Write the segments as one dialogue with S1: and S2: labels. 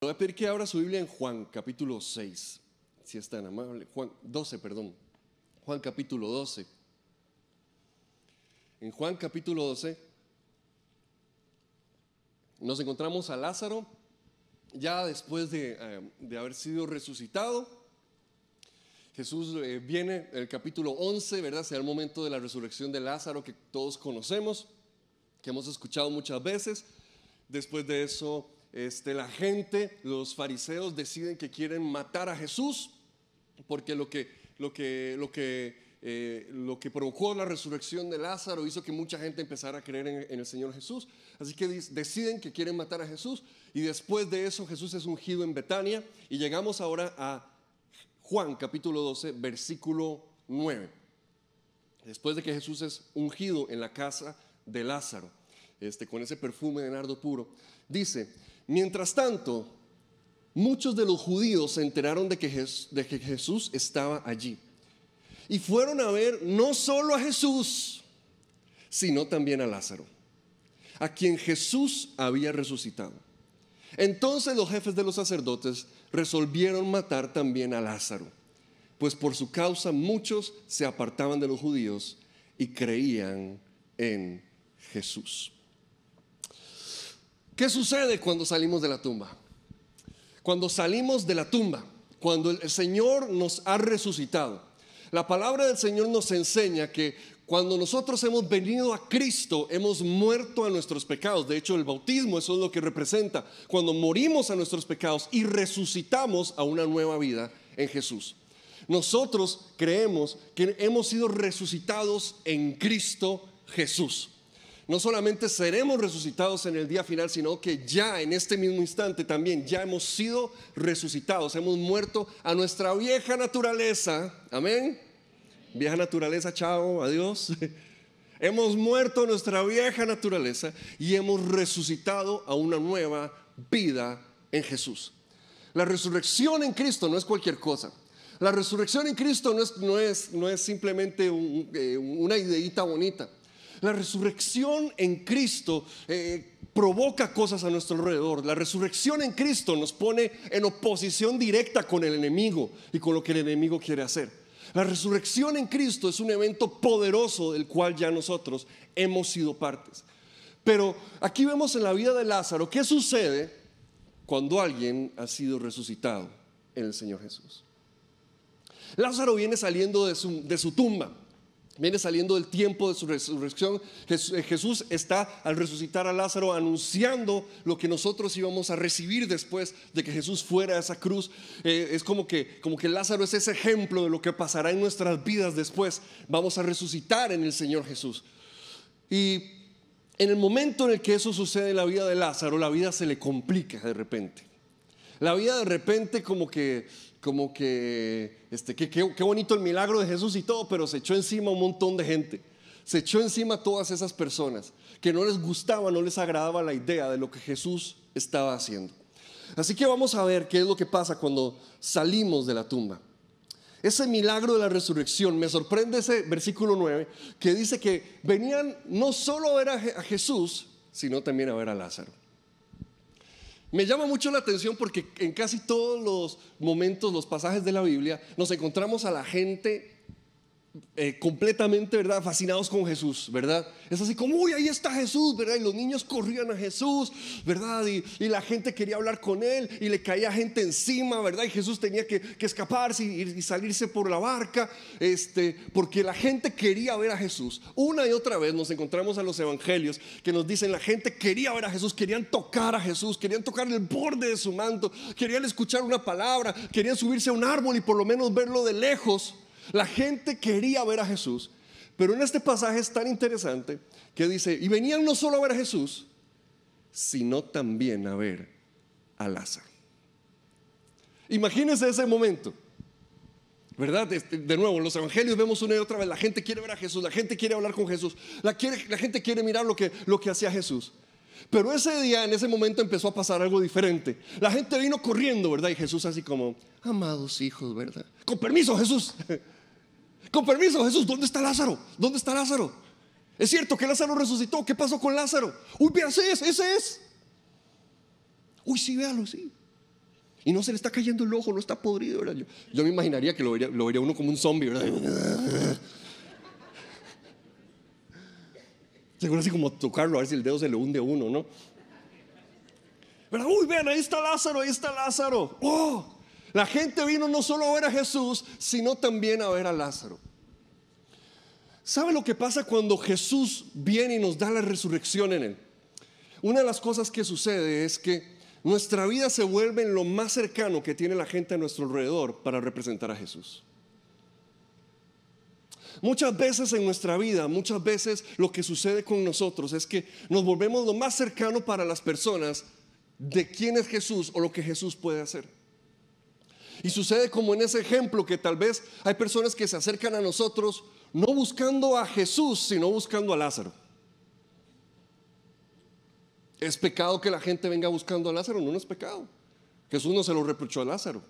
S1: Le voy a pedir que abra su Biblia en Juan capítulo 6, si es tan amable. Juan capítulo 12. En Juan capítulo 12 nos encontramos a Lázaro ya después de haber sido resucitado. Jesús viene, el capítulo 11, ¿verdad? Será el momento de la resurrección de Lázaro que todos conocemos, que hemos escuchado muchas veces. Después de eso, la gente, los fariseos deciden que quieren matar a Jesús, porque lo que provocó la resurrección de Lázaro hizo que mucha gente empezara a creer en el Señor Jesús. Así que deciden que quieren matar a Jesús, y después de eso Jesús es ungido en Betania, y llegamos ahora a Juan capítulo 12 versículo 9. Después de que Jesús es ungido en la casa de Lázaro, con ese perfume de nardo puro, dice: mientras tanto, muchos de los judíos se enteraron de que Jesús estaba allí, y fueron a ver no solo a Jesús, sino también a Lázaro, a quien Jesús había resucitado. Entonces los jefes de los sacerdotes resolvieron matar también a Lázaro, pues por su causa muchos se apartaban de los judíos y creían en Jesús. ¿Qué sucede cuando salimos de la tumba? Cuando salimos de la tumba, cuando el Señor nos ha resucitado, la palabra del Señor nos enseña que cuando nosotros hemos venido a Cristo, hemos muerto a nuestros pecados. De hecho, el bautismo, eso es lo que representa, cuando morimos a nuestros pecados y resucitamos a una nueva vida en Jesús. Nosotros creemos que hemos sido resucitados en Cristo Jesús. No solamente seremos resucitados en el día final, sino que ya en este mismo instante también ya hemos sido resucitados. Hemos muerto a nuestra vieja naturaleza. Amén. Vieja naturaleza, chao, adiós. Hemos muerto a nuestra vieja naturaleza y hemos resucitado a una nueva vida en Jesús. La resurrección en Cristo no es cualquier cosa. La resurrección en Cristo no es simplemente una ideita bonita. La resurrección en Cristo provoca cosas a nuestro alrededor. La resurrección en Cristo nos pone en oposición directa con el enemigo y con lo que el enemigo quiere hacer. La resurrección en Cristo es un evento poderoso del cual ya nosotros hemos sido partes. Pero aquí vemos en la vida de Lázaro qué sucede cuando alguien ha sido resucitado en el Señor Jesús. Lázaro viene saliendo de su tumba. Viene saliendo del tiempo de su resurrección. Jesús está, al resucitar a Lázaro, anunciando lo que nosotros íbamos a recibir después de que Jesús fuera a esa cruz. Es como que Lázaro es ese ejemplo de lo que pasará en nuestras vidas después. Vamos a resucitar en el Señor Jesús. Y en el momento en el que eso sucede en la vida de Lázaro, la vida se le complica de repente. La vida de repente qué bonito el milagro de Jesús y todo, pero se echó encima un montón de gente. Se echó encima a todas esas personas que no les gustaba, no les agradaba la idea de lo que Jesús estaba haciendo. Así que vamos a ver qué es lo que pasa cuando salimos de la tumba. Ese milagro de la resurrección, me sorprende ese versículo 9 que dice que venían no solo a ver a Jesús, sino también a ver a Lázaro. Me llama mucho la atención porque en casi todos los momentos, los pasajes de la Biblia, nos encontramos a la gente completamente, ¿verdad?, fascinados con Jesús, ¿verdad? Es así como, uy, ahí está Jesús, ¿verdad? Y los niños corrían a Jesús, ¿verdad? Y la gente quería hablar con él y le caía gente encima, ¿verdad? Y Jesús tenía que escaparse y salirse por la barca, porque la gente quería ver a Jesús. Una y otra vez nos encontramos a los evangelios que nos dicen: la gente quería ver a Jesús, querían tocar a Jesús, querían tocar el borde de su manto, querían escuchar una palabra, querían subirse a un árbol y por lo menos verlo de lejos. La gente quería ver a Jesús. Pero en este pasaje es tan interesante que dice: y venían no solo a ver a Jesús, sino también a ver a Lázaro. Imagínense ese momento, ¿verdad? De nuevo, en los evangelios vemos una y otra vez: la gente quiere ver a Jesús, la gente quiere hablar con Jesús, la gente quiere mirar lo que hacía Jesús. Pero ese día, en ese momento, empezó a pasar algo diferente. La gente vino corriendo, ¿verdad? Y Jesús así como: amados hijos, ¿verdad? Con permiso, Jesús. Con permiso, Jesús, ¿dónde está Lázaro? ¿Dónde está Lázaro? Es cierto que Lázaro resucitó. ¿Qué pasó con Lázaro? Uy, vea, ese es. Uy, sí, véalo, sí. Y no se le está cayendo el ojo, no está podrido, ¿verdad? Yo me imaginaría que lo vería uno como un zombie, ¿verdad? Seguro así como tocarlo, a ver si el dedo se le hunde a uno, ¿no? ¿Verdad? Uy, vean, ahí está Lázaro, ahí está Lázaro. ¡Oh! La gente vino no solo a ver a Jesús, sino también a ver a Lázaro. ¿Sabe lo que pasa cuando Jesús viene y nos da la resurrección en él? Una de las cosas que sucede es que nuestra vida se vuelve en lo más cercano que tiene la gente a nuestro alrededor para representar a Jesús. Muchas veces en nuestra vida, muchas veces lo que sucede con nosotros es que nos volvemos lo más cercano para las personas de quién es Jesús o lo que Jesús puede hacer. Y sucede como en ese ejemplo que tal vez hay personas que se acercan a nosotros no buscando a Jesús, sino buscando a Lázaro. ¿Es pecado que la gente venga buscando a Lázaro? No, no es pecado. Jesús no se lo reprochó a Lázaro.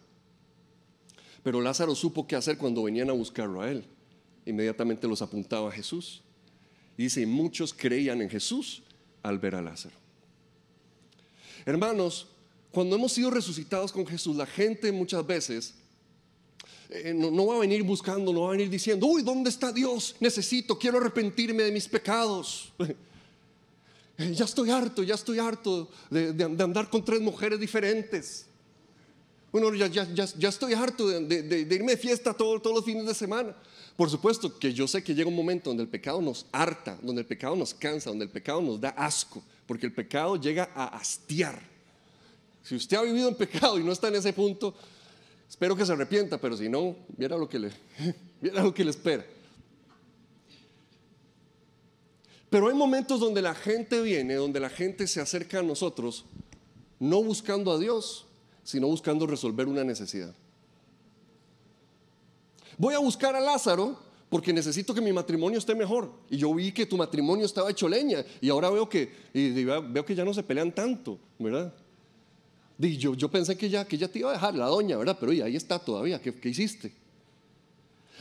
S1: Pero Lázaro supo qué hacer cuando venían a buscarlo a él. Inmediatamente los apuntaba a Jesús. Y dice, muchos creían en Jesús al ver a Lázaro. Hermanos, cuando hemos sido resucitados con Jesús, la gente muchas veces no va a venir buscando, no va a venir diciendo, uy, ¿dónde está Dios? Quiero arrepentirme de mis pecados. Ya estoy harto de andar con 3 mujeres diferentes. Bueno, ya estoy harto de irme de fiesta todos los fines de semana. Por supuesto que yo sé que llega un momento donde el pecado nos harta, donde el pecado nos cansa, donde el pecado nos da asco, porque el pecado llega a hastiar. Si usted ha vivido en pecado y no está en ese punto, espero que se arrepienta, pero si no, viera lo que le espera. Pero hay momentos donde la gente viene, donde la gente se acerca a nosotros, no buscando a Dios, sino buscando resolver una necesidad. Voy a buscar a Lázaro porque necesito que mi matrimonio esté mejor. Y yo vi que tu matrimonio estaba hecho leña y ahora veo que ya no se pelean tanto, ¿verdad? Y yo pensé que ya te iba a dejar la doña, ¿verdad? Pero ahí está todavía, ¿qué hiciste?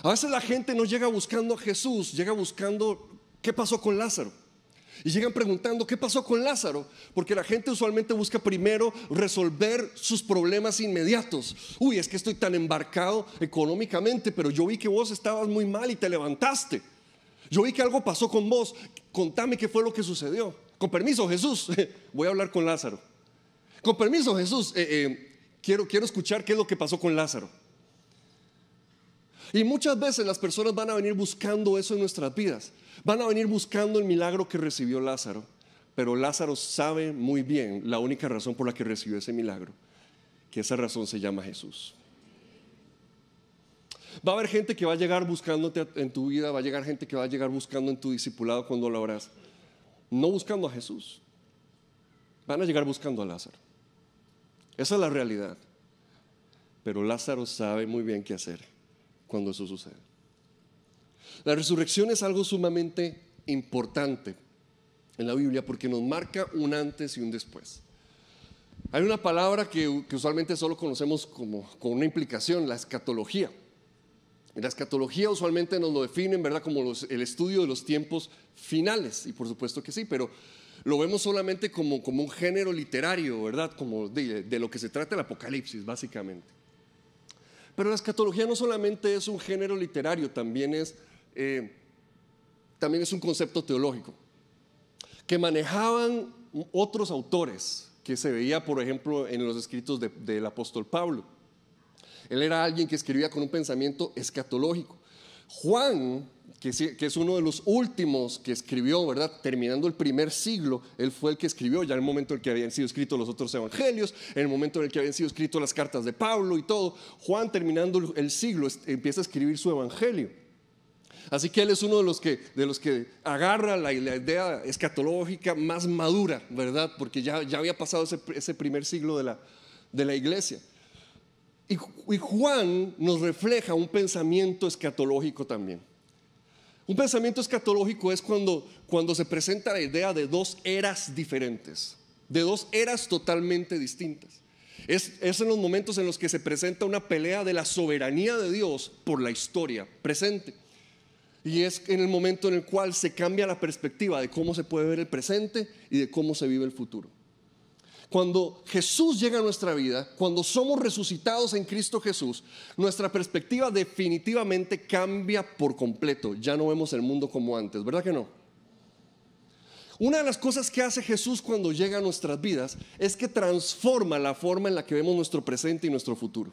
S1: A veces la gente no llega buscando a Jesús, llega buscando qué pasó con Lázaro. Y llegan preguntando qué pasó con Lázaro, porque la gente usualmente busca primero resolver sus problemas inmediatos. Uy, es que estoy tan embarcado económicamente, pero yo vi que vos estabas muy mal y te levantaste. Yo vi que algo pasó con vos, contame qué fue lo que sucedió. Con permiso, Jesús, voy a hablar con Lázaro. Con permiso, Jesús, quiero escuchar qué es lo que pasó con Lázaro. Y muchas veces las personas van a venir buscando eso en nuestras vidas. Van a venir buscando el milagro que recibió Lázaro. Pero Lázaro sabe muy bien la única razón por la que recibió ese milagro, que esa razón se llama Jesús. Va a haber gente que va a llegar buscándote en tu vida, va a llegar gente que va a llegar buscando en tu discipulado cuando lo abras, no buscando a Jesús. Van a llegar buscando a Lázaro. Esa es la realidad. Pero Lázaro sabe muy bien qué hacer cuando eso sucede. La resurrección es algo sumamente importante en la Biblia porque nos marca un antes y un después. Hay una palabra que usualmente solo conocemos con una implicación, la escatología. La escatología usualmente nos lo definen, ¿verdad?, como el estudio de los tiempos finales, y por supuesto que sí, pero lo vemos solamente como un género literario, ¿verdad?, como de lo que se trata el Apocalipsis, básicamente. Pero la escatología no solamente es un género literario, también es un concepto teológico que manejaban otros autores que se veía, por ejemplo, en los escritos del apóstol Pablo. Él era alguien que escribía con un pensamiento escatológico. Juan, que es uno de los últimos que escribió, ¿verdad?, terminando el primer siglo, él fue el que escribió ya en el momento en el que habían sido escritos los otros evangelios, en el momento en el que habían sido escritas las cartas de Pablo y todo. Juan, terminando el siglo, empieza a escribir su evangelio. Así que él es uno de los que agarra la idea escatológica más madura, ¿verdad?, porque ya había pasado ese primer siglo de la iglesia. Y Juan nos refleja un pensamiento escatológico también. Un pensamiento escatológico es cuando se presenta la idea de dos eras diferentes, de dos eras totalmente distintas. Es en los momentos en los que se presenta una pelea de la soberanía de Dios por la historia presente. Y es en el momento en el cual se cambia la perspectiva de cómo se puede ver el presente y de cómo se vive el futuro. Cuando Jesús llega a nuestra vida, cuando somos resucitados en Cristo Jesús, nuestra perspectiva definitivamente cambia por completo. Ya no vemos el mundo como antes, ¿verdad que no? Una de las cosas que hace Jesús cuando llega a nuestras vidas es que transforma la forma en la que vemos nuestro presente y nuestro futuro.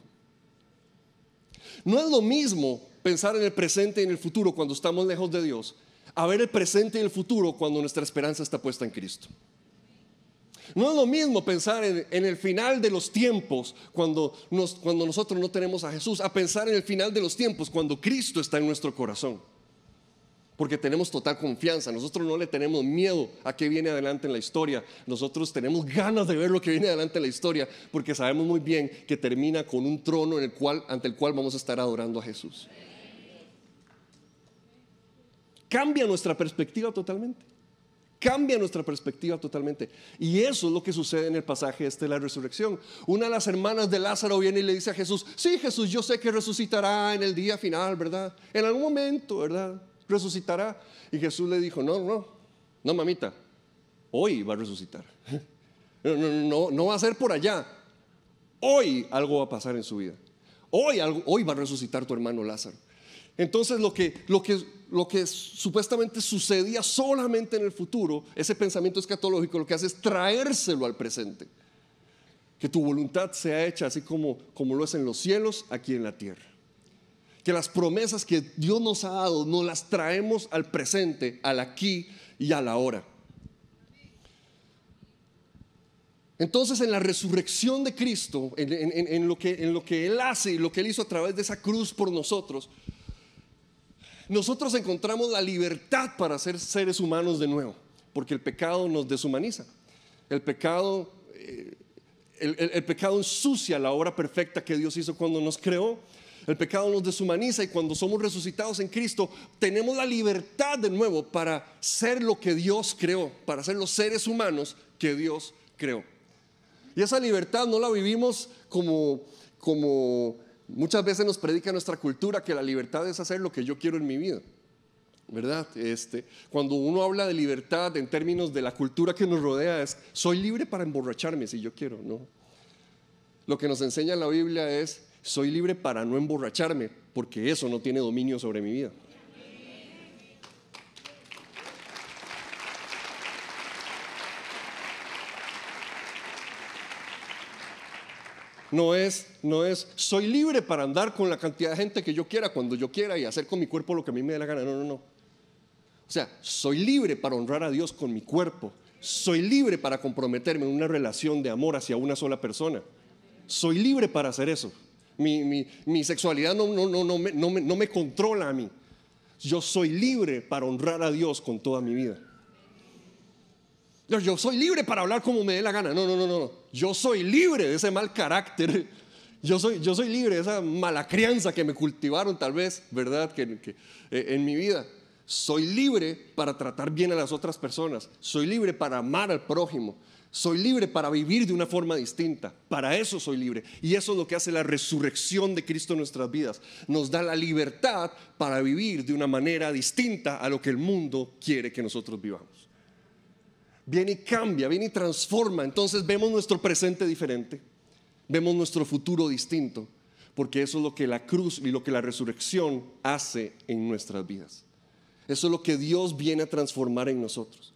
S1: No es lo mismo pensar en el presente y en el futuro cuando estamos lejos de Dios, a ver el presente y el futuro cuando nuestra esperanza está puesta en Cristo. No es lo mismo pensar en el final de los tiempos cuando nosotros no tenemos a Jesús, a pensar en el final de los tiempos cuando Cristo está en nuestro corazón. Porque tenemos total confianza, nosotros no le tenemos miedo a qué viene adelante en la historia, nosotros tenemos ganas de ver lo que viene adelante en la historia, porque sabemos muy bien que termina con un trono ante el cual vamos a estar adorando a Jesús. Cambia nuestra perspectiva totalmente. Cambia nuestra perspectiva totalmente. Y eso es lo que sucede en el pasaje de la resurrección. Una de las hermanas de Lázaro viene y le dice a Jesús: sí, Jesús, yo sé que resucitará en el día final, ¿verdad? En algún momento, ¿verdad? Resucitará. Y Jesús le dijo: no, mamita, hoy va a resucitar. No va a ser por allá. Hoy algo va a pasar en su vida. Hoy va a resucitar tu hermano Lázaro. Entonces lo que supuestamente sucedía solamente en el futuro, ese pensamiento escatológico, lo que hace es traérselo al presente. Que tu voluntad sea hecha así como lo es en los cielos, aquí en la tierra. Que las promesas que Dios nos ha dado, nos las traemos al presente, al aquí y a la ahora. Entonces, en la resurrección de Cristo, en lo que Él hace y lo que Él hizo a través de esa cruz por nosotros encontramos la libertad para ser seres humanos de nuevo, porque el pecado nos deshumaniza. El pecado ensucia la obra perfecta que Dios hizo cuando nos creó. El pecado nos deshumaniza, y cuando somos resucitados en Cristo tenemos la libertad de nuevo para ser lo que Dios creó, para ser los seres humanos que Dios creó. Y esa libertad no la vivimos como muchas veces nos predica nuestra cultura, que la libertad es hacer lo que yo quiero en mi vida, ¿verdad? Cuando uno habla de libertad en términos de la cultura que nos rodea, es: soy libre para emborracharme si yo quiero. No. Lo que nos enseña la Biblia es: soy libre para no emborracharme, porque eso no tiene dominio sobre mi vida. No es soy libre para andar con la cantidad de gente que yo quiera, cuando yo quiera, y hacer con mi cuerpo lo que a mí me dé la gana. No. O sea, soy libre para honrar a Dios con mi cuerpo. Soy libre para comprometerme en una relación de amor hacia una sola persona. Soy libre para hacer eso. Mi sexualidad no me controla a mí. Yo soy libre para honrar a Dios con toda mi vida. Yo soy libre para hablar como me dé la gana. No. Yo soy libre de ese mal carácter. Yo soy libre de esa mala crianza que me cultivaron, tal vez, ¿verdad? Que en mi vida. Soy libre para tratar bien a las otras personas. Soy libre para amar al prójimo. Soy libre para vivir de una forma distinta. Para eso soy libre. Y eso es lo que hace la resurrección de Cristo en nuestras vidas. Nos da la libertad para vivir de una manera distinta a lo que el mundo quiere que nosotros vivamos. Viene y cambia, viene y transforma. Entonces vemos nuestro presente diferente, vemos nuestro futuro distinto, porque eso es lo que la cruz y lo que la resurrección hace en nuestras vidas. Eso es lo que Dios viene a transformar en nosotros.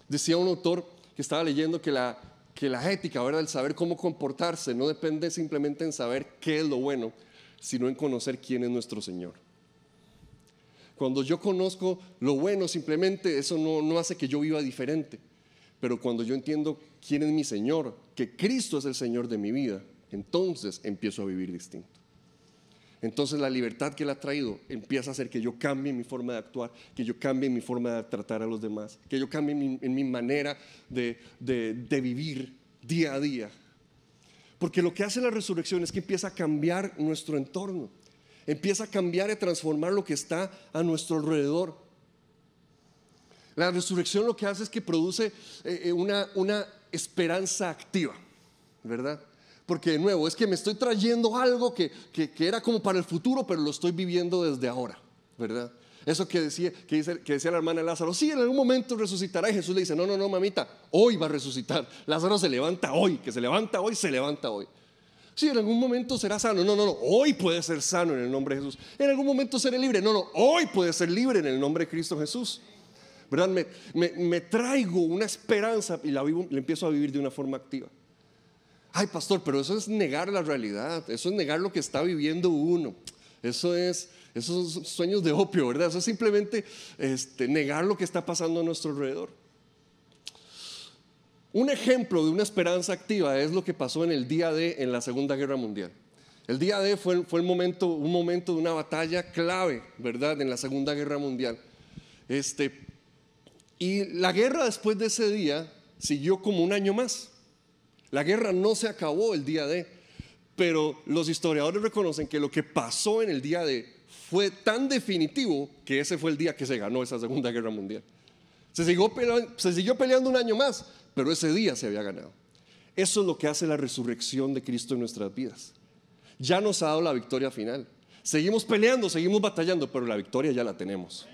S1: Decía un autor que estaba leyendo que la ética, ¿verdad?, el saber cómo comportarse, no depende simplemente en saber qué es lo bueno, sino en conocer quién es nuestro Señor. Cuando yo conozco lo bueno, simplemente eso no hace que yo viva diferente. Pero cuando yo entiendo quién es mi Señor, que Cristo es el Señor de mi vida, entonces empiezo a vivir distinto. Entonces la libertad que Él ha traído empieza a hacer que yo cambie mi forma de actuar, que yo cambie mi forma de tratar a los demás, que yo cambie en mi manera de vivir día a día. Porque lo que hace la resurrección es que empieza a cambiar nuestro entorno. Empieza a cambiar y a transformar lo que está a nuestro alrededor. La resurrección lo que hace es que produce una esperanza activa, ¿verdad? Porque de nuevo, es que me estoy trayendo algo que era como para el futuro, pero lo estoy viviendo desde ahora, ¿verdad? Eso que decía la hermana Lázaro, sí, en algún momento resucitará. Y Jesús le dice, no, mamita, hoy va a resucitar. Lázaro se levanta hoy, que se levanta hoy, se levanta hoy. Sí, en algún momento será sano. No, hoy puede ser sano en el nombre de Jesús. En algún momento seré libre. No, hoy puede ser libre en el nombre de Cristo Jesús. ¿Verdad? Me traigo una esperanza y la empiezo a vivir de una forma activa. Ay, pastor, pero eso es negar la realidad. Eso es negar lo que está viviendo uno. Esos son sueños de opio, ¿verdad? Eso es simplemente negar lo que está pasando a nuestro alrededor. Un ejemplo de una esperanza activa es lo que pasó en el día D en la Segunda Guerra Mundial. El día D fue un momento de una batalla clave, ¿verdad? En la Segunda Guerra Mundial. Y la guerra después de ese día siguió como un año más. La guerra no se acabó el día D, pero los historiadores reconocen que lo que pasó en el día D fue tan definitivo que ese fue el día que se ganó esa Segunda Guerra Mundial. Se siguió peleando un año más, pero ese día se había ganado. Eso es lo que hace la resurrección de Cristo en nuestras vidas. Ya nos ha dado la victoria final. Seguimos peleando, seguimos batallando, pero la victoria ya la tenemos.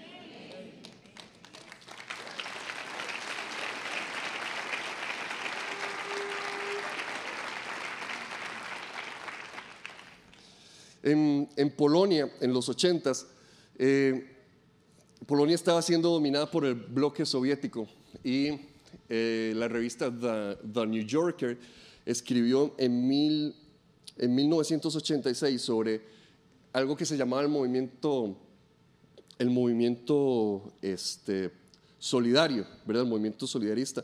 S1: En Polonia, en los 80s, Polonia estaba siendo dominada por el bloque soviético y la revista The New Yorker escribió en 1986 sobre algo que se llamaba el movimiento solidario, ¿verdad? El movimiento solidarista.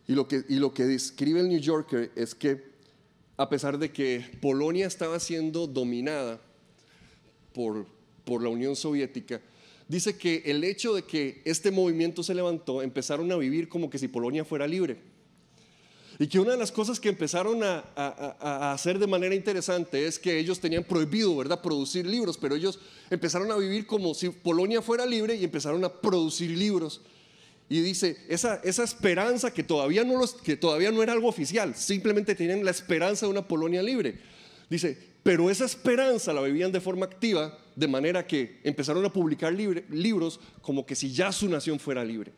S1: Y lo que describe el New Yorker es que a pesar de que Polonia estaba siendo dominada por la Unión Soviética, dice que el hecho de que este movimiento se levantó, empezaron a vivir como que si Polonia fuera libre. Y que una de las cosas que empezaron a hacer de manera interesante es que ellos tenían prohibido, ¿verdad?, producir libros, pero ellos empezaron a vivir como si Polonia fuera libre y empezaron a producir libros. Y dice, esa esperanza que todavía no era algo oficial, simplemente tenían la esperanza de una Polonia libre. Dice, pero esa esperanza la vivían de forma activa, de manera que empezaron a publicar libros como que si ya su nación fuera libre.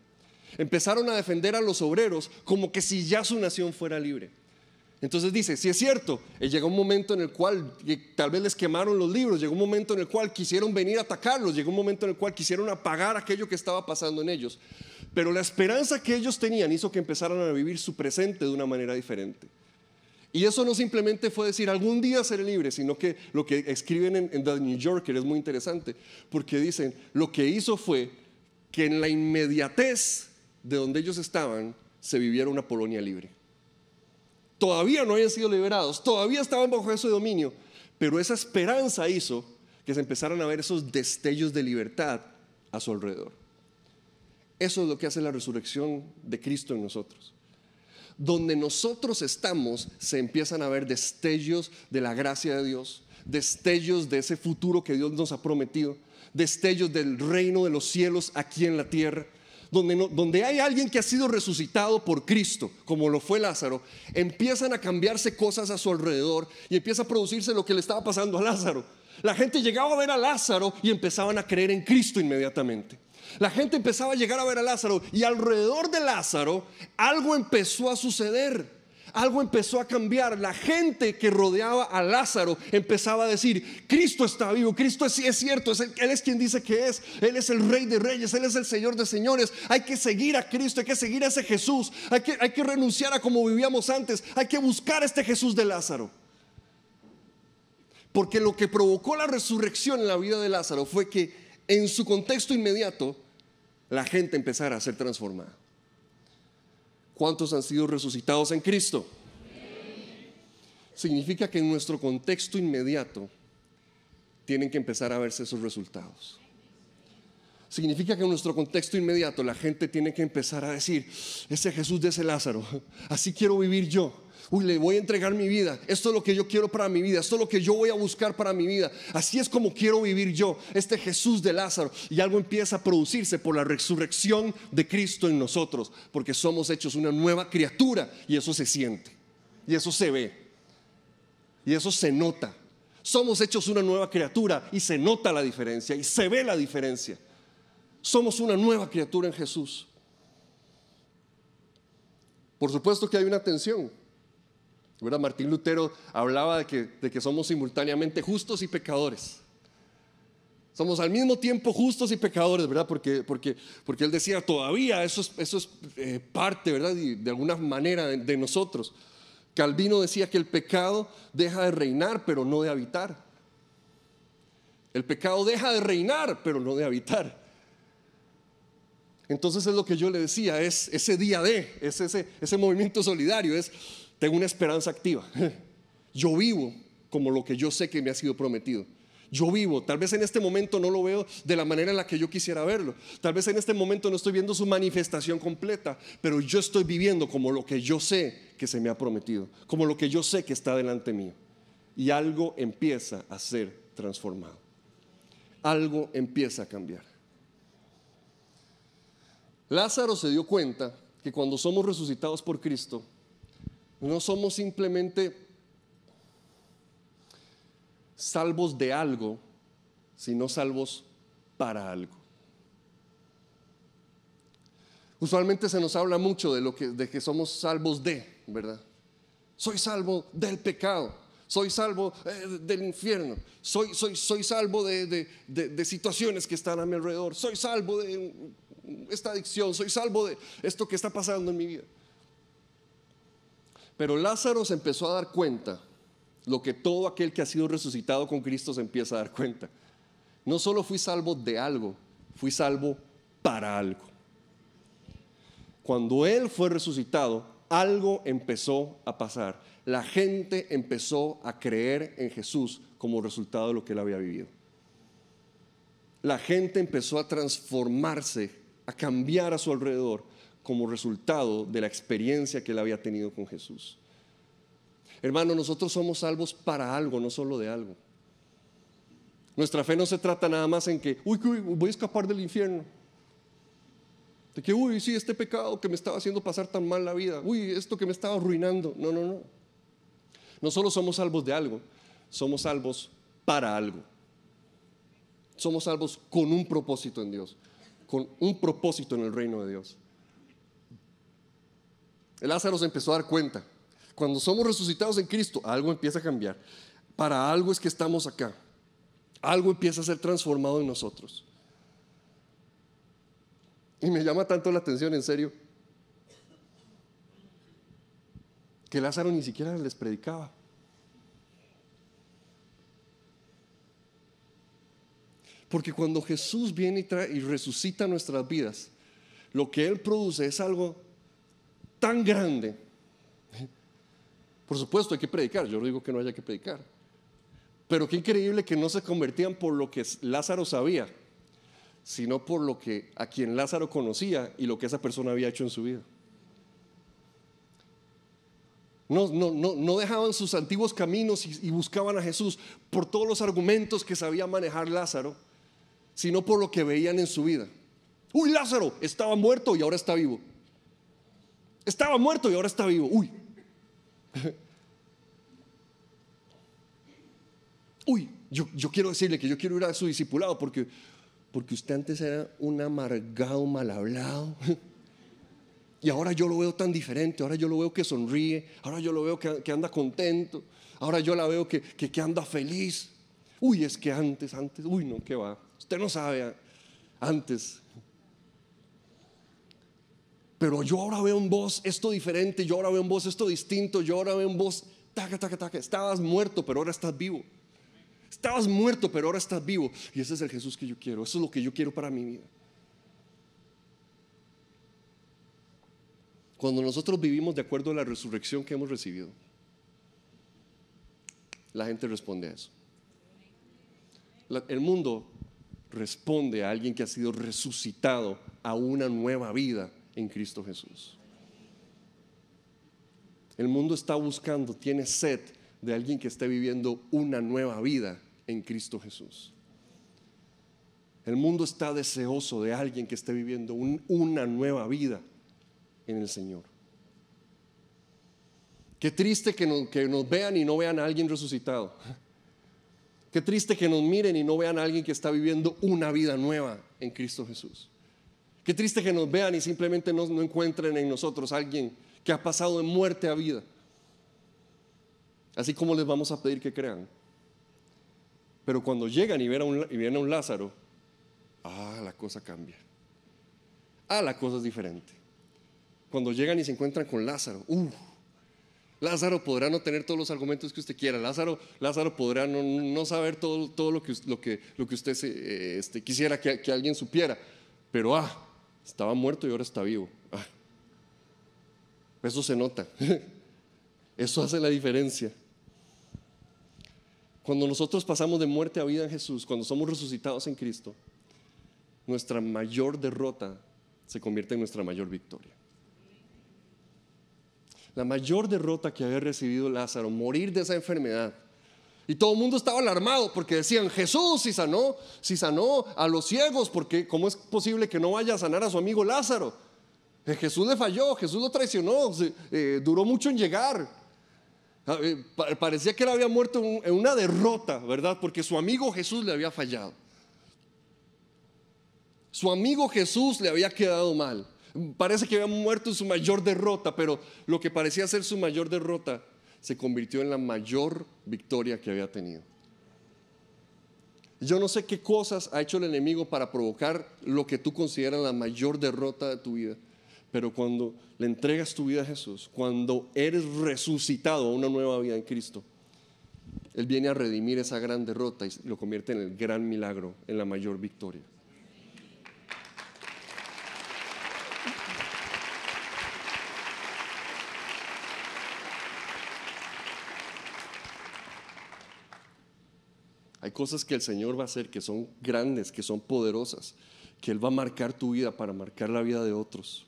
S1: Empezaron a defender a los obreros como que si ya su nación fuera libre. Entonces dice, sí es cierto, llegó un momento en el cual tal vez les quemaron los libros, llegó un momento en el cual quisieron venir a atacarlos, llegó un momento en el cual quisieron apagar aquello que estaba pasando en ellos. Pero la esperanza que ellos tenían hizo que empezaran a vivir su presente de una manera diferente. Y eso no simplemente fue decir algún día seré libre, sino que lo que escriben en The New Yorker es muy interesante, porque dicen, lo que hizo fue que en la inmediatez de donde ellos estaban se viviera una Polonia libre. Todavía no habían sido liberados, todavía estaban bajo ese dominio, pero esa esperanza hizo que se empezaran a ver esos destellos de libertad a su alrededor. Eso es lo que hace la resurrección de Cristo en nosotros. Donde nosotros estamos, se empiezan a ver destellos de la gracia de Dios, destellos de ese futuro que Dios nos ha prometido, destellos del reino de los cielos aquí en la tierra. Donde hay alguien que ha sido resucitado por Cristo, como lo fue Lázaro, empiezan a cambiarse cosas a su alrededor y empieza a producirse lo que le estaba pasando a Lázaro. La gente llegaba a ver a Lázaro y empezaban a creer en Cristo inmediatamente. La gente empezaba a llegar a ver a Lázaro y alrededor de Lázaro algo empezó a suceder, algo empezó a cambiar. La gente que rodeaba a Lázaro empezaba a decir, Cristo está vivo, Cristo es cierto, Él es quien dice que es, Él es el Rey de Reyes, Él es el Señor de Señores. Hay que seguir a Cristo, hay que seguir a ese Jesús, hay que renunciar a como vivíamos antes, hay que buscar a este Jesús de Lázaro. Porque lo que provocó la resurrección en la vida de Lázaro fue que en su contexto inmediato la gente empezara a ser transformada. ¿Cuántos han sido resucitados en Cristo? Significa que en nuestro contexto inmediato tienen que empezar a verse esos resultados. Significa que en nuestro contexto inmediato la gente tiene que empezar a decir, ese Jesús de ese Lázaro, así quiero vivir yo. Uy, le voy a entregar mi vida. Esto es lo que yo quiero para mi vida. Esto es lo que yo voy a buscar para mi vida. Así es como quiero vivir yo, este Jesús de Lázaro. Y algo empieza a producirse por la resurrección de Cristo en nosotros, porque somos hechos una nueva criatura. Y eso se siente, y eso se ve, y eso se nota. Somos hechos una nueva criatura y se nota la diferencia y se ve la diferencia. Somos una nueva criatura en Jesús. Por supuesto que hay una tensión, ¿verdad? Martín Lutero hablaba de que somos simultáneamente justos y pecadores. Somos al mismo tiempo justos y pecadores, ¿verdad? Porque él decía, todavía eso es parte, ¿verdad? De alguna manera de nosotros. Calvino decía que el pecado deja de reinar, pero no de habitar. El pecado deja de reinar, pero no de habitar. Entonces es lo que yo le decía, es ese día de, es ese movimiento solidario, tengo una esperanza activa. Yo vivo como lo que yo sé que me ha sido prometido. Yo vivo, tal vez en este momento no lo veo de la manera en la que yo quisiera verlo. Tal vez en este momento no estoy viendo su manifestación completa, pero yo estoy viviendo como lo que yo sé que se me ha prometido, como lo que yo sé que está delante mío. Y algo empieza a ser transformado. Algo empieza a cambiar. Lázaro se dio cuenta que cuando somos resucitados por Cristo, no somos simplemente salvos de algo, sino salvos para algo. Usualmente se nos habla mucho de que somos salvos de, ¿verdad? Soy salvo del pecado, soy salvo del infierno, soy salvo de situaciones que están a mi alrededor, soy salvo de esta adicción, soy salvo de esto que está pasando en mi vida. Pero Lázaro se empezó a dar cuenta, lo que todo aquel que ha sido resucitado con Cristo se empieza a dar cuenta. No solo fui salvo de algo, fui salvo para algo. Cuando Él fue resucitado, algo empezó a pasar. La gente empezó a creer en Jesús como resultado de lo que Él había vivido. La gente empezó a transformarse, a cambiar a su alrededor como resultado de la experiencia que Él había tenido con Jesús. Hermano, nosotros somos salvos para algo, no solo de algo. Nuestra fe no se trata nada más en que, voy a escapar del infierno. De que, sí, este pecado que me estaba haciendo pasar tan mal la vida. Esto que me estaba arruinando. No. No solo somos salvos de algo, somos salvos para algo. Somos salvos con un propósito en Dios, con un propósito en el reino de Dios. El Lázaro se empezó a dar cuenta. Cuando somos resucitados en Cristo, algo empieza a cambiar. Para algo es que estamos acá. Algo empieza a ser transformado en nosotros. Y me llama tanto la atención, en serio, que Lázaro ni siquiera les predicaba. Porque cuando Jesús viene y resucita nuestras vidas, lo que Él produce es algo tan grande. Por supuesto hay que predicar, yo no digo que no haya que predicar, pero qué increíble que no se convertían por lo que Lázaro sabía, sino por lo que a quien Lázaro conocía y lo que esa persona había hecho en su vida. No dejaban sus antiguos caminos y buscaban a Jesús por todos los argumentos que sabía manejar Lázaro, sino por lo que veían en su vida. Lázaro estaba muerto y ahora está vivo. Estaba muerto y ahora está vivo. Yo quiero decirle que yo quiero ir a su discipulado porque usted antes era un amargado, mal hablado. Y ahora yo lo veo tan diferente. Ahora yo lo veo que sonríe. Ahora yo lo veo que anda contento. Ahora yo la veo que anda feliz. Es que antes, no, ¿qué va? Usted no sabe, antes. Pero yo ahora veo en vos esto diferente. Yo ahora veo en vos esto distinto. Yo ahora veo en vos, taca. Estabas muerto, pero ahora estás vivo. Estabas muerto, pero ahora estás vivo. Y ese es el Jesús que yo quiero. Eso es lo que yo quiero para mi vida. Cuando nosotros vivimos de acuerdo a la resurrección que hemos recibido, la gente responde a eso. El mundo responde a alguien que ha sido resucitado a una nueva vida en Cristo Jesús. El mundo está buscando, tiene sed de alguien que esté viviendo una nueva vida en Cristo Jesús. El mundo está deseoso de alguien que esté viviendo una nueva vida en el Señor. Qué triste que nos vean y no vean a alguien resucitado. Qué triste que nos miren y no vean a alguien que está viviendo una vida nueva en Cristo Jesús. Qué triste que nos vean y simplemente no encuentren en nosotros a alguien que ha pasado de muerte a vida. Así como les vamos a pedir que crean. Pero cuando llegan y ven a un Lázaro, la cosa cambia. La cosa es diferente. Cuando llegan y se encuentran con Lázaro, Lázaro podrá no tener todos los argumentos que usted quiera. Lázaro podrá no saber todo lo que usted quisiera que alguien supiera. Pero estaba muerto y ahora está vivo. Eso se nota. Eso hace la diferencia. Cuando nosotros pasamos de muerte a vida en Jesús, cuando somos resucitados en Cristo, nuestra mayor derrota se convierte en nuestra mayor victoria. La mayor derrota que había recibido Lázaro, morir de esa enfermedad. Y todo el mundo estaba alarmado porque decían: Jesús, si sanó a los ciegos, porque ¿cómo es posible que no vaya a sanar a su amigo Lázaro? Jesús le falló, Jesús lo traicionó, duró mucho en llegar. Parecía que él había muerto en una derrota, ¿verdad? Porque su amigo Jesús le había fallado. Su amigo Jesús le había quedado mal. Parece que había muerto en su mayor derrota, pero lo que parecía ser su mayor derrota se convirtió en la mayor victoria que había tenido. Yo no sé qué cosas ha hecho el enemigo para provocar lo que tú consideras la mayor derrota de tu vida, pero cuando le entregas tu vida a Jesús, cuando eres resucitado a una nueva vida en Cristo, Él viene a redimir esa gran derrota y lo convierte en el gran milagro, en la mayor victoria. Hay cosas que el Señor va a hacer que son grandes, que son poderosas, que Él va a marcar tu vida para marcar la vida de otros.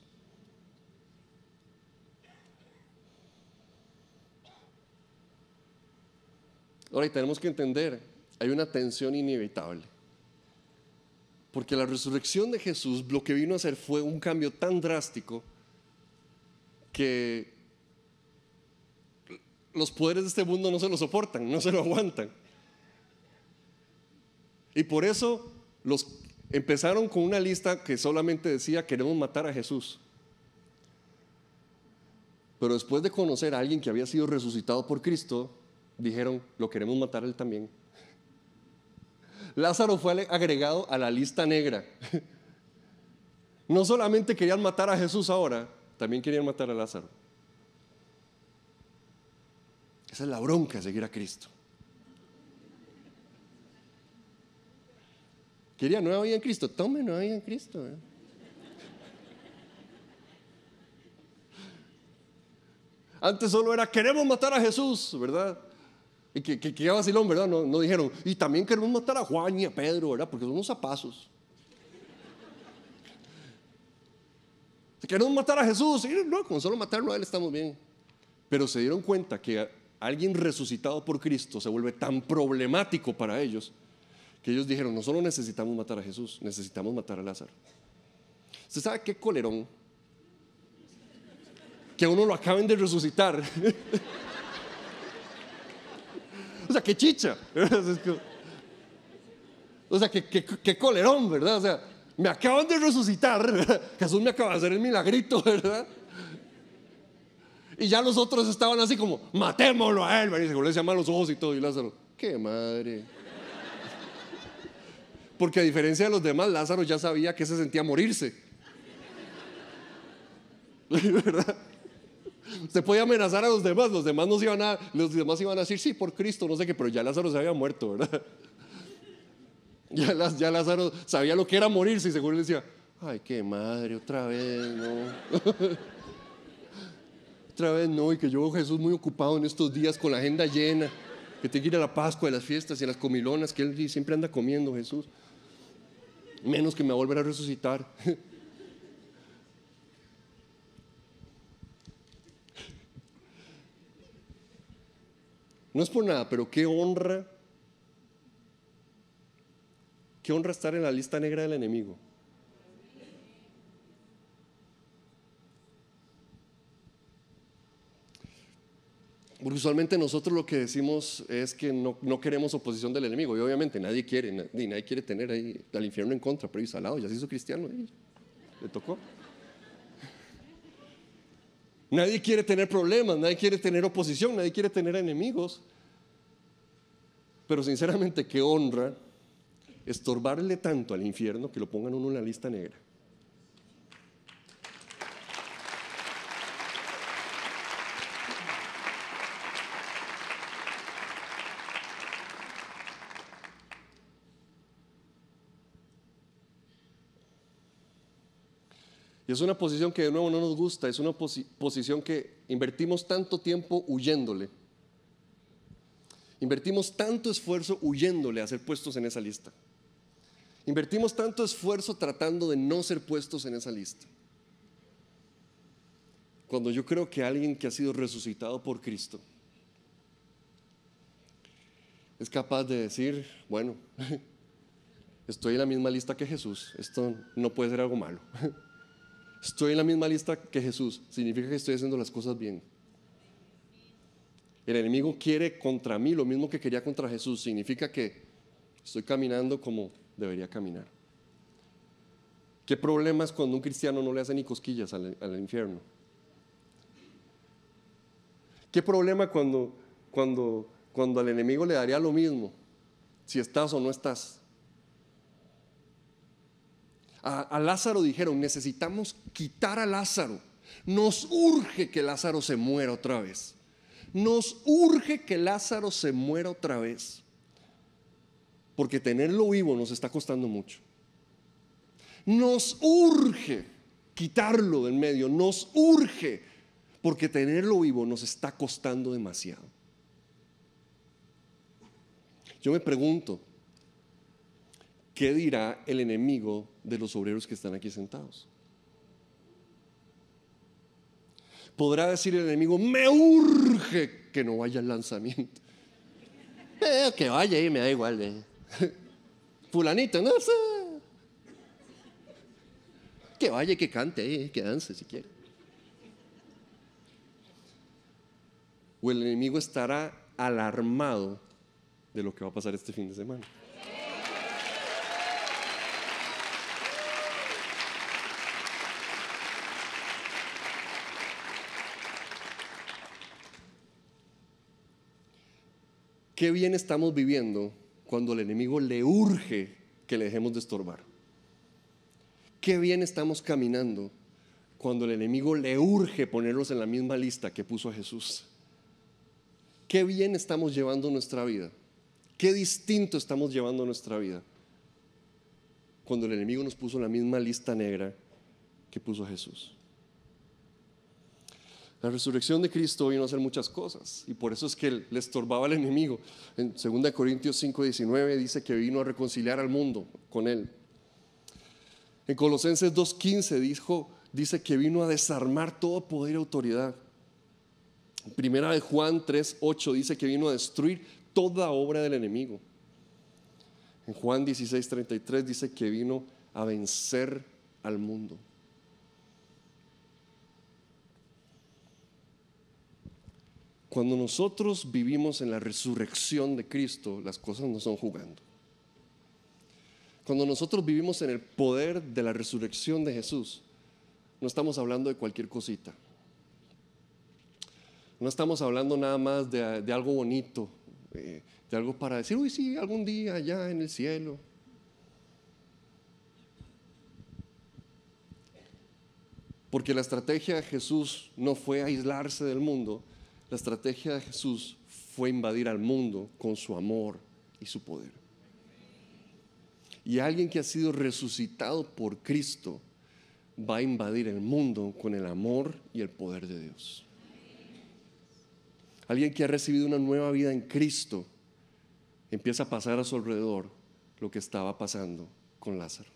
S1: Ahora, y tenemos que entender, hay una tensión inevitable. Porque la resurrección de Jesús, lo que vino a hacer fue un cambio tan drástico que los poderes de este mundo no se lo soportan, no se lo aguantan. Y por eso empezaron con una lista que solamente decía: queremos matar a Jesús. Pero después de conocer a alguien que había sido resucitado por Cristo, dijeron: lo queremos matar a él también. Lázaro fue agregado a la lista negra. No solamente querían matar a Jesús ahora, también querían matar a Lázaro. Esa es la bronca de seguir a Cristo. Quería nueva vida en Cristo, tome nueva vida en Cristo. Antes solo era: queremos matar a Jesús, ¿verdad? Y que vacilón, ¿verdad? No dijeron: y también queremos matar a Juan y a Pedro, ¿verdad? Porque son unos zapazos. Queremos matar a Jesús. Y no, con solo matarlo a él estamos bien. Pero se dieron cuenta que alguien resucitado por Cristo se vuelve tan problemático para ellos, que ellos dijeron: no solo necesitamos matar a Jesús, necesitamos matar a Lázaro. ¿Usted sabe qué colerón? Que a uno lo acaben de resucitar. O sea, qué chicha. O sea, qué colerón, ¿verdad? O sea, me acaban de resucitar, ¿verdad? Jesús me acaba de hacer el milagrito, ¿verdad? Y ya los otros estaban así como: matémoslo a él, ¿verdad? Y se le llaman los ojos y todo. Y Lázaro: qué madre. Porque a diferencia de los demás, Lázaro ya sabía que se sentía morirse. ¿Verdad? Usted podía amenazar a los demás los demás iban a decir: sí, por Cristo, no sé qué, pero ya Lázaro se había muerto, ¿verdad? Ya Lázaro sabía lo que era morirse y seguro le decía: ay, qué madre, otra vez, no. Otra vez no, y que yo veo a Jesús muy ocupado en estos días con la agenda llena, que tiene que ir a la Pascua, a las fiestas y a las comilonas, que él siempre anda comiendo, Jesús. Menos que me va a volver a resucitar. No es por nada, pero qué honra estar en la lista negra del enemigo. Porque usualmente nosotros lo que decimos es que no queremos oposición del enemigo. Y obviamente nadie quiere tener ahí al infierno en contra, pero salado, ya se hizo cristiano. le tocó. Nadie quiere tener problemas, nadie quiere tener oposición, nadie quiere tener enemigos. Pero sinceramente, qué honra estorbarle tanto al infierno que lo pongan uno en la lista negra. Y es una posición que de nuevo no nos gusta, es una posición que invertimos tanto tiempo huyéndole. Invertimos tanto esfuerzo huyéndole a ser puestos en esa lista. Invertimos tanto esfuerzo tratando de no ser puestos en esa lista. Cuando yo creo que alguien que ha sido resucitado por Cristo es capaz de decir, bueno, estoy en la misma lista que Jesús, esto no puede ser algo malo. Estoy en la misma lista que Jesús, significa que estoy haciendo las cosas bien. El enemigo quiere contra mí lo mismo que quería contra Jesús, significa que estoy caminando como debería caminar. ¿Qué problema es cuando un cristiano no le hace ni cosquillas al infierno? ¿Qué problema cuando al enemigo le daría lo mismo si estás o no estás? A Lázaro dijeron, necesitamos quitar a Lázaro. Nos urge que Lázaro se muera otra vez. Nos urge que Lázaro se muera otra vez. Porque tenerlo vivo nos está costando mucho. Nos urge quitarlo del medio. Nos urge, porque tenerlo vivo nos está costando demasiado. Yo me pregunto, ¿qué dirá el enemigo de los obreros que están aquí sentados? Podrá decir el enemigo, me urge que no vaya al lanzamiento. Que vaya y me da igual. Fulanito, no sé. Que vaya y que cante, que dance si quiere. O el enemigo estará alarmado de lo que va a pasar este fin de semana. ¿Qué bien estamos viviendo cuando al enemigo le urge que le dejemos de estorbar? ¿Qué bien estamos caminando cuando el enemigo le urge ponernos en la misma lista que puso a Jesús? ¿Qué bien estamos llevando nuestra vida? ¿Qué distinto estamos llevando nuestra vida cuando el enemigo nos puso en la misma lista negra que puso a Jesús? La resurrección de Cristo vino a hacer muchas cosas y por eso es que le estorbaba al enemigo. En 2 Corintios 5:19 dice que vino a reconciliar al mundo con él. En Colosenses 2:15 dice que vino a desarmar todo poder y autoridad. En Primera de Juan 3:8 dice que vino a destruir toda obra del enemigo. En Juan 16:33 dice que vino a vencer al mundo. Cuando nosotros vivimos en la resurrección de Cristo, las cosas no son jugando. Cuando nosotros vivimos en el poder de la resurrección de Jesús, no estamos hablando de cualquier cosita. No estamos hablando nada más de algo bonito, de algo para decir, uy, sí, algún día allá en el cielo. Porque la estrategia de Jesús no fue aislarse del mundo. La estrategia de Jesús fue invadir al mundo con su amor y su poder. Y alguien que ha sido resucitado por Cristo va a invadir el mundo con el amor y el poder de Dios. Alguien que ha recibido una nueva vida en Cristo empieza a pasar a su alrededor lo que estaba pasando con Lázaro.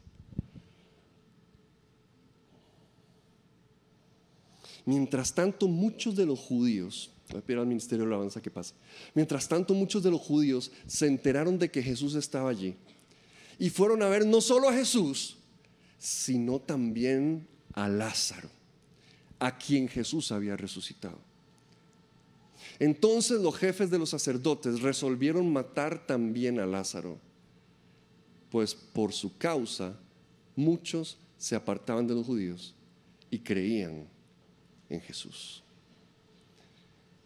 S1: Mientras tanto, muchos de los judíos, voy a pedir al ministerio de alabanza que pase. Mientras tanto, muchos de los judíos se enteraron de que Jesús estaba allí y fueron a ver no solo a Jesús, sino también a Lázaro, a quien Jesús había resucitado. Entonces los jefes de los sacerdotes resolvieron matar también a Lázaro, pues por su causa muchos se apartaban de los judíos y creían en Jesús.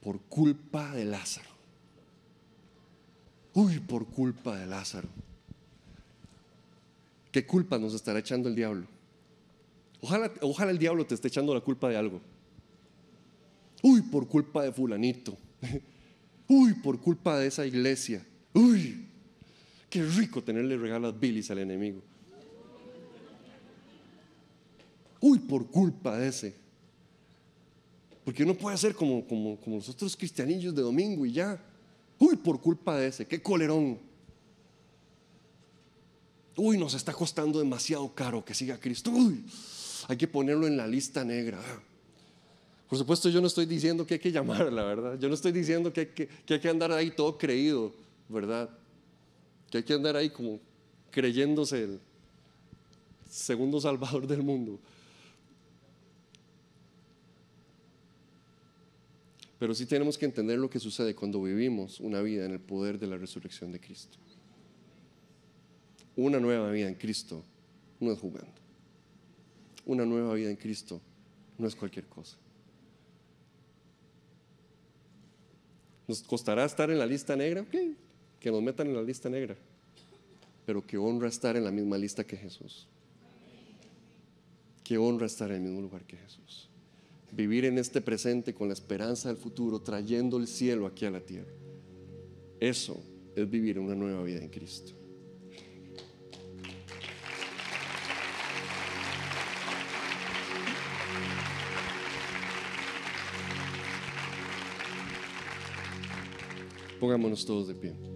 S1: Por culpa de Lázaro. Uy, por culpa de Lázaro. ¿Qué culpa nos estará echando el diablo? Ojalá el diablo te esté echando la culpa de algo. Uy, por culpa de fulanito. Uy, por culpa de esa iglesia. Uy, qué rico tenerle regalos bilis al enemigo. Uy, por culpa de ese. Porque uno puede ser como los otros cristianillos de domingo y ya. Uy, por culpa de ese, qué colerón. Uy, nos está costando demasiado caro que siga Cristo. Uy, hay que ponerlo en la lista negra. Por supuesto, yo no estoy diciendo que hay que llamarla, ¿verdad? Yo no estoy diciendo que hay que andar ahí todo creído, ¿verdad? Que hay que andar ahí como creyéndose el segundo salvador del mundo. Pero sí tenemos que entender lo que sucede cuando vivimos una vida en el poder de la resurrección de Cristo. Una nueva vida en Cristo no es jugando. Una nueva vida en Cristo no es cualquier cosa. Nos costará estar en la lista negra, ok, que nos metan en la lista negra, pero que honra estar en la misma lista que Jesús. Que honra estar en el mismo lugar que Jesús. Vivir en este presente con la esperanza del futuro, trayendo el cielo aquí a la tierra. Eso es vivir una nueva vida en Cristo. Pongámonos todos de pie.